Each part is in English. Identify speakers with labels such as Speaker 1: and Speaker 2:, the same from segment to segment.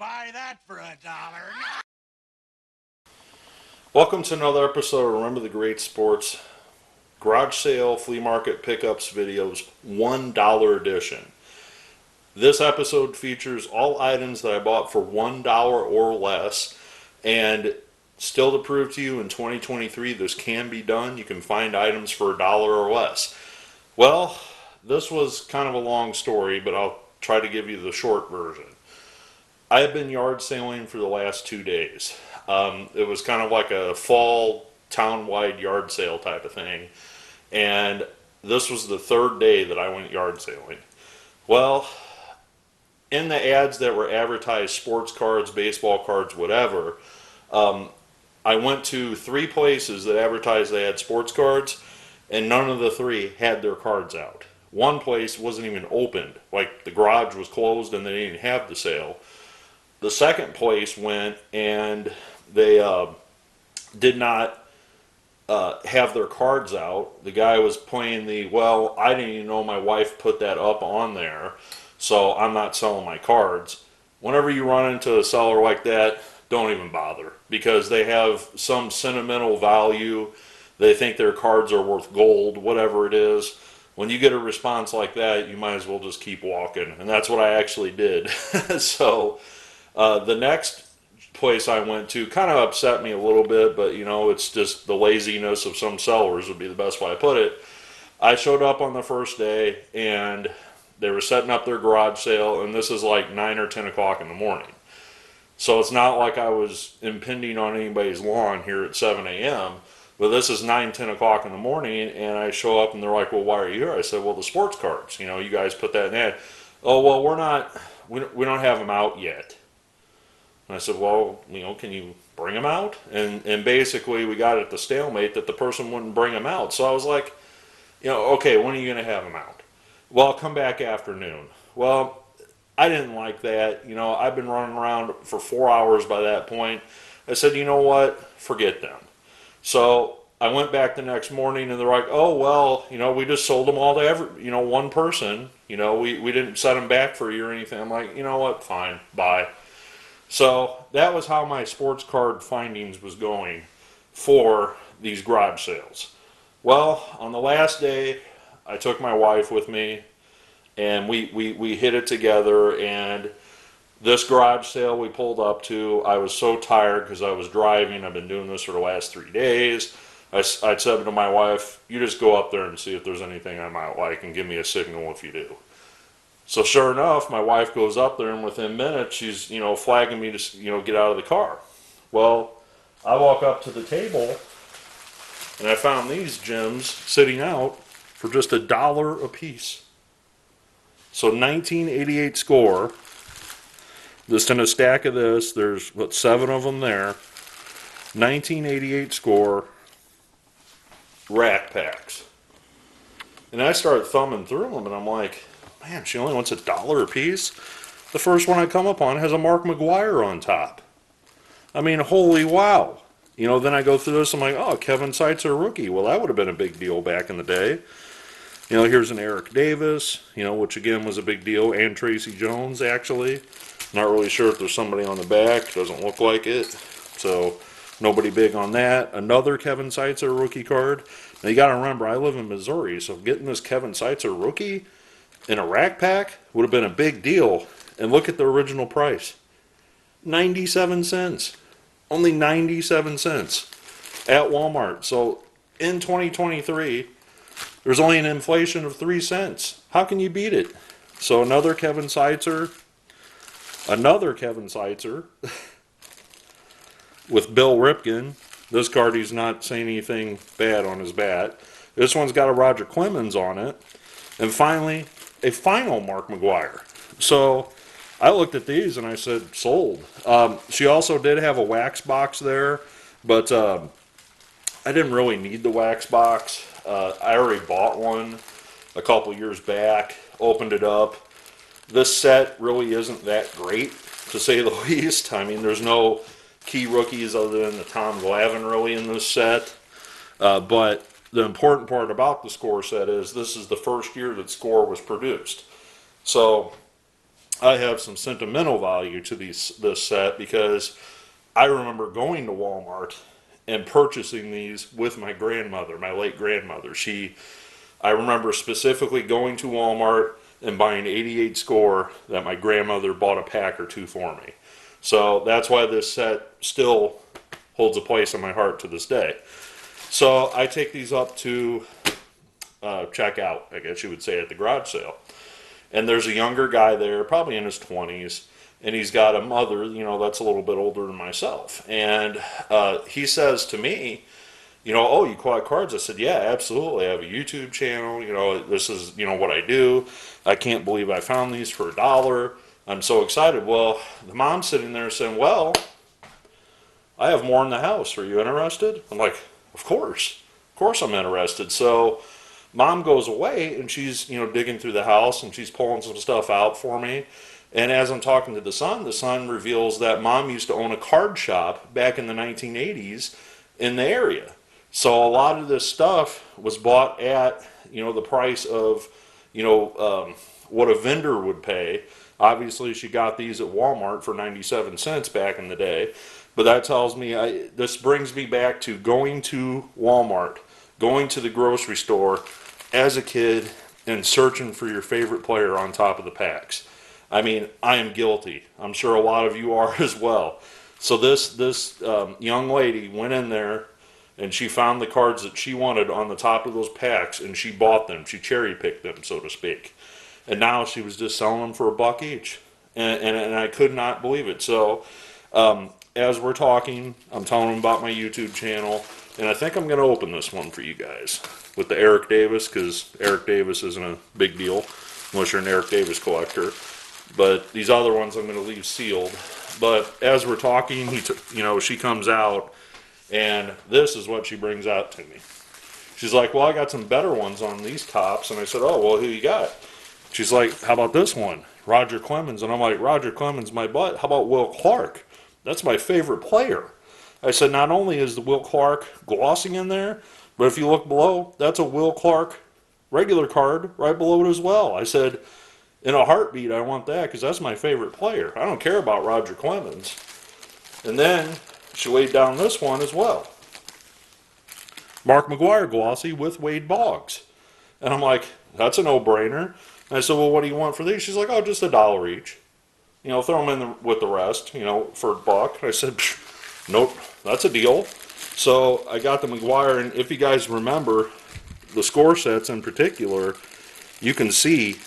Speaker 1: buy that for $1.
Speaker 2: Welcome to another episode of Remember the Great Sports Garage Sale Flea Market Pickups Videos $1 edition. This episode features all items that I bought for $1 or less, and still to prove to you in 2023 this can be done. You can find items for $1 or less. Well, this was kind of a long story, but I'll try to give you the short version. I have been yard sailing for the last 2 days. It was kind of like a fall town-wide yard sale type of thing, and this was the third day that I went yard sailing. Well, in the ads that were advertised, sports cards, baseball cards, whatever, I went to 3 places that advertised they had sports cards, and none of the 3 had their cards out. One place wasn't even opened, like the garage was closed and they didn't have the sale. The second place went and they did not have their cards out. The guy was playing well, I didn't even know my wife put that up on there, so I'm not selling my cards. Whenever you run into a seller like that, don't even bother, because they have some sentimental value. They think their cards are worth gold, whatever it is. When you get a response like that, you might as well just keep walking, and that's what I actually did. So the next place I went to kind of upset me a little bit, but it's just the laziness of some sellers would be the best way I put it. I showed up on the first day and they were setting up their garage sale, and this is like 9 or 10 o'clock in the morning. So it's not like I was impinging on anybody's lawn here at 7 a.m., but this is 9, 10 o'clock in the morning, and I show up and they're like, well, why are you here? I said, well, the sports cards, you guys put that in ad. Oh, well, we don't have them out yet. And I said, well, can you bring them out? And basically we got at the stalemate that the person wouldn't bring them out. So I was like, okay, when are you going to have them out? Well, I'll come back afternoon. Well, I didn't like that. I've been running around for 4 hours by that point. I said, you know what? Forget them. So I went back the next morning and they're like, oh, well, we just sold them all to one person. We didn't set them back for you or anything. I'm like, you know what? Fine. Bye. So that was how my sports card findings was going for these garage sales. Well, on the last day, I took my wife with me, and we hit it together. And this garage sale we pulled up to, I was so tired because I was driving. I've been doing this for the last 3 days. I said to my wife, you just go up there and see if there's anything I might like and give me a signal if you do. So sure enough, my wife goes up there, and within minutes she's flagging me to get out of the car. Well, I walk up to the table and I found these gems sitting out for just $1 a piece. So 1988 score. Just in a stack of this, there's 7 of them there. 1988 score rack packs. And I started thumbing through them, and I'm like, man, she only wants $1 a piece? The first one I come upon has a Mark McGwire on top. I mean, holy wow. Then I go through this, I'm like, oh, Kevin Seitzer rookie. Well, that would have been a big deal back in the day. Here's an Eric Davis, which again was a big deal, and Tracy Jones, actually. Not really sure if there's somebody on the back. Doesn't look like it. So, nobody big on that. Another Kevin Seitzer rookie card. Now, you got to remember, I live in Missouri, so getting this Kevin Seitzer rookie in a rack pack would have been a big deal. And look at the original price. 97 cents. Only 97 cents at Walmart. So in 2023, there's only an inflation of 3 cents. How can you beat it? So another Kevin Seitzer with Bill Ripken. This card, he's not saying anything bad on his bat. This one's got a Roger Clemens on it. And finally, a final Mark McGwire. So I looked at these and I said, sold. She also did have a wax box there, but I didn't really need the wax box. I already bought one a couple years back, opened it up. This set really isn't that great, to say the least. I mean, there's no key rookies other than the Tom Glavine really in this set. But the important part about the score set is this is the first year that score was produced. So I have some sentimental value to this set because I remember going to Walmart and purchasing these with my grandmother, my late grandmother. I remember specifically going to Walmart and buying 88 score that my grandmother bought a pack or two for me. So that's why this set still holds a place in my heart to this day. So I take these up to check out, I guess you would say, at the garage sale. And there's a younger guy there, probably in his 20s, and he's got a mother, that's a little bit older than myself. And he says to me, oh, you collect cards? I said, yeah, absolutely. I have a YouTube channel. This is, what I do. I can't believe I found these for $1. I'm so excited. Well, the mom's sitting there saying, well, I have more in the house. Are you interested? I'm like, of course. Of course I'm interested. So mom goes away and she's, digging through the house and she's pulling some stuff out for me. And as I'm talking to the son reveals that mom used to own a card shop back in the 1980s in the area. So a lot of this stuff was bought at, the price of, what a vendor would pay. Obviously, she got these at Walmart for 97 cents back in the day. But that tells me, this brings me back to going to Walmart, going to the grocery store as a kid and searching for your favorite player on top of the packs. I mean, I am guilty. I'm sure a lot of you are as well. So this young lady went in there and she found the cards that she wanted on the top of those packs, and she bought them. She cherry-picked them, so to speak. And now she was just selling them for $1 each. And I could not believe it. So as we're talking, I'm telling them about my YouTube channel, and I think I'm going to open this one for you guys with the Eric Davis, because Eric Davis isn't a big deal unless you're an Eric Davis collector. But these other ones I'm going to leave sealed. But as we're talking, she comes out, and this is what she brings out to me. She's like, well, I got some better ones on these tops. And I said, oh, well, who you got? She's like, how about this one? Roger Clemens. And I'm like, Roger Clemens, my butt. How about Will Clark? That's my favorite player. I said, not only is the Will Clark glossing in there, but if you look below, that's a Will Clark regular card right below it as well. I said, in a heartbeat, I want that because that's my favorite player. I don't care about Roger Clemens. And then she laid down this one as well. Mark McGwire glossy with Wade Boggs. And I'm like, that's a no-brainer. And I said, well, what do you want for these? She's like, oh, just $1 each. Throw them in with the rest, for $1. I said, nope, that's a deal. So I got the McGwire, and if you guys remember, the score sets in particular, you can see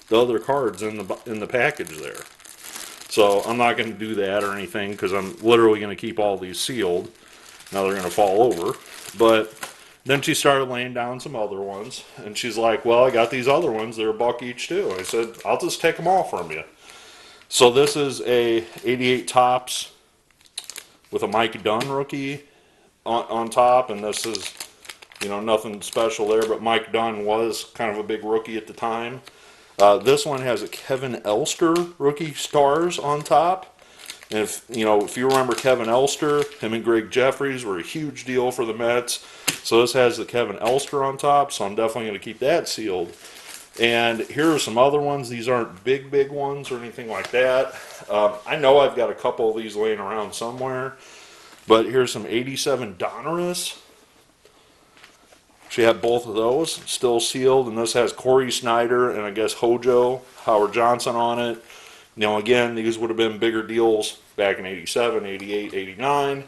Speaker 2: the other cards in the package there. So I'm not going to do that or anything because I'm literally going to keep all these sealed. Now they're going to fall over. But then she started laying down some other ones, and she's like, well, I got these other ones. They're $1 each too. I said, I'll just take them all from you. So this is a 88 Topps with a Mike Dunn rookie on top, and this is, nothing special there, but Mike Dunn was kind of a big rookie at the time. This one has a Kevin Elster rookie stars on top. And if you remember Kevin Elster, him and Greg Jeffries were a huge deal for the Mets. So this has the Kevin Elster on top, so I'm definitely going to keep that sealed. And here are some other ones. These aren't big ones or anything like that. I know I've got a couple of these laying around somewhere. But here's some 87 Donruss. She had both of those still sealed, and this has Corey Snyder and I guess Hojo, Howard Johnson on it. Again, these would have been bigger deals back in 87, 88, 89,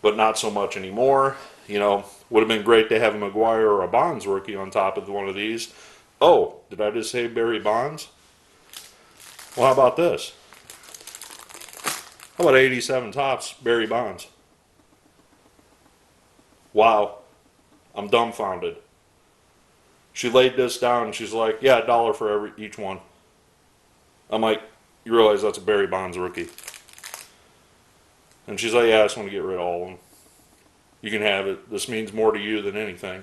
Speaker 2: but not so much anymore. Would have been great to have a McGwire or a Bonds rookie on top of one of these. Oh, did I just say Barry Bonds? Well, how about this? How about 87 Topps Barry Bonds? Wow. I'm dumbfounded. She laid this down and she's like, yeah, $1 for each one. I'm like, you realize that's a Barry Bonds rookie? And she's like, yeah, I just want to get rid of all of them. You can have it. This means more to you than anything.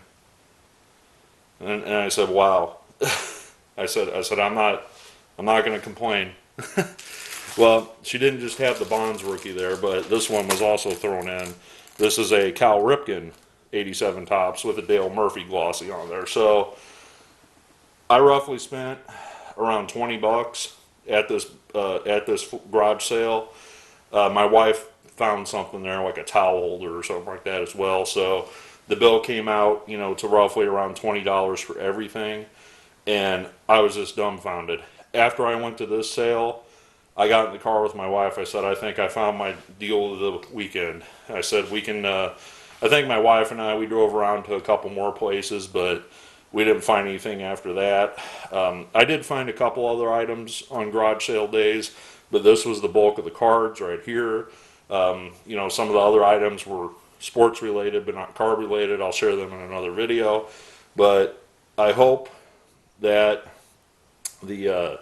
Speaker 2: And I said, wow. I said, I'm not going to complain. Well, she didn't just have the Bonds rookie there, but this one was also thrown in. This is a Cal Ripken 87 Topps with a Dale Murphy glossy on there. So I roughly spent around $20 at this garage sale. My wife found something there, like a towel holder or something like that as well. So the bill came out, to roughly around $20 for everything, and I was just dumbfounded. After I went to this sale, I got in the car with my wife. I said, I think I found my deal of the weekend. I said, we can, I think my wife and we drove around to a couple more places, but we didn't find anything after that. I did find a couple other items on garage sale days, but this was the bulk of the cards right here. Some of the other items were sports related, but not car related. I'll share them in another video. But I hope that the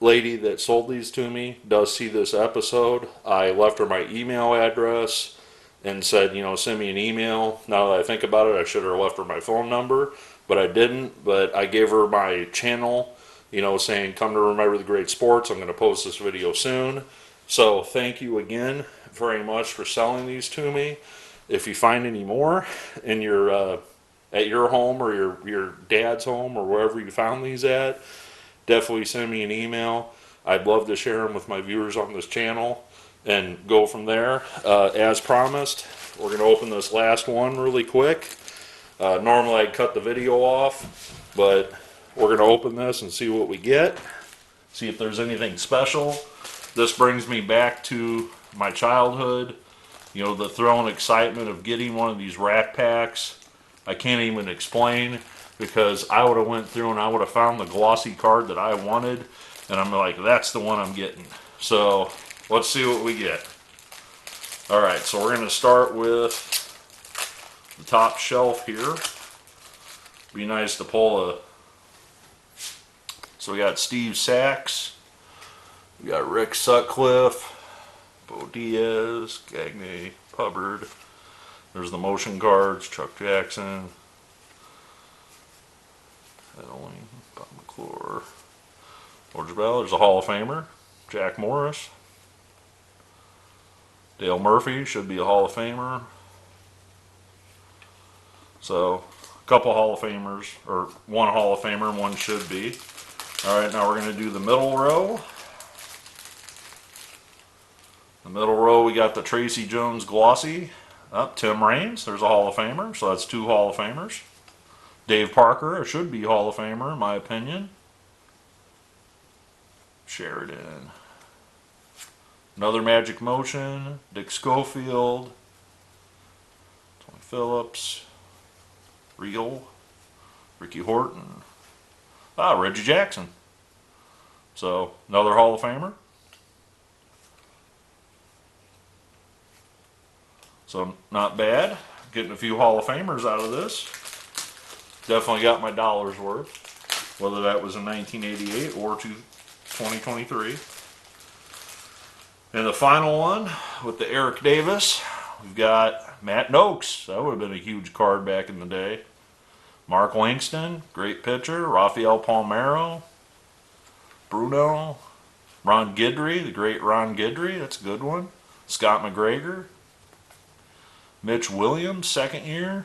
Speaker 2: lady that sold these to me does see this episode. I left her my email address and said, send me an email. Now that I think about it, I should have left her my phone number, but I didn't. But I gave her my channel, saying, come to Remember the Great Sports. I'm going to post this video soon. So thank you again very much for selling these to me. If you find any more in your at your home or your dad's home or wherever you found these at, definitely send me an email. I'd love to share them with my viewers on this channel and go from there. As promised, we're going to open this last one really quick. Normally I'd cut the video off, but we're going to open this and see what we get. See if there's anything special. This brings me back to my childhood. The thrill and excitement of getting one of these rack packs. I can't even explain, because I would have went through and I would have found the glossy card that I wanted, and I'm like, that's the one I'm getting. So let's see what we get. Alright, so we're going to start with the top shelf here. Be nice to pull a... So we got Steve Sachs, we got Rick Sutcliffe, Bo Diaz, Gagne, Hubbard. There's the motion cards, Chuck Jackson, Edeling, Bob McClure, George Bell. There's a Hall of Famer, Jack Morris. Dale Murphy should be a Hall of Famer. So, a couple Hall of Famers, or one Hall of Famer and one should be. Alright, now we're going to do the middle row. The middle row, we got the Tracy Jones Glossy. Tim Raines, there's a Hall of Famer, so that's two Hall of Famers. Dave Parker, should be Hall of Famer in my opinion. Sheridan. Another Magic Motion, Dick Schofield, Tony Phillips, Regal, Ricky Horton, Reggie Jackson. So, another Hall of Famer. So, not bad. Getting a few Hall of Famers out of this. Definitely got my dollar's worth, whether that was in 1988 or 2023. And the final one with the Eric Davis, we've got Matt Noakes. That would have been a huge card back in the day. Mark Langston, great pitcher. Rafael Palmeiro, Bruno, Ron Guidry, the great Ron Guidry, that's a good one. Scott McGregor, Mitch Williams, second year.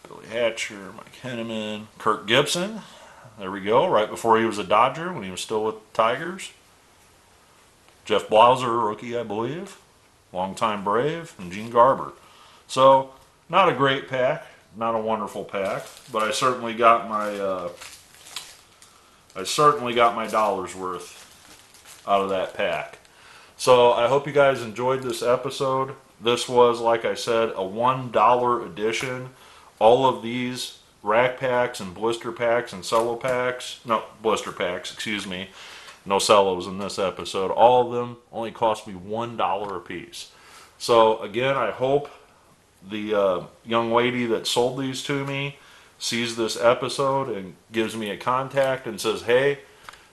Speaker 2: Billy Hatcher, Mike Henneman, Kirk Gibson. There we go, right before he was a Dodger, when he was still with the Tigers. Jeff Blauser, rookie, I believe. Longtime Brave, and Gene Garber. So, not a great pack, not a wonderful pack, but I certainly got my dollar's worth out of that pack. So I hope you guys enjoyed this episode. This was, like I said, a $1 edition. All of these rack packs and blister packs and cello packs, no, blister packs, excuse me, no cellos in this episode. All of them only cost me $1 a piece. So again, I hope the young lady that sold these to me sees this episode and gives me a contact and says, hey,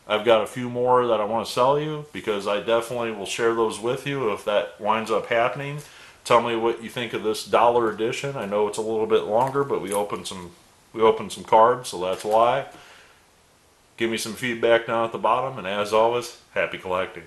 Speaker 2: I've got a few more that I want to sell you, because I definitely will share those with you if that winds up happening. Tell me what you think of this dollar edition. I know it's a little bit longer, but we opened some cards, so that's why. Give me some feedback down at the bottom, and as always, happy collecting.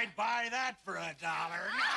Speaker 1: I'd buy that for $1.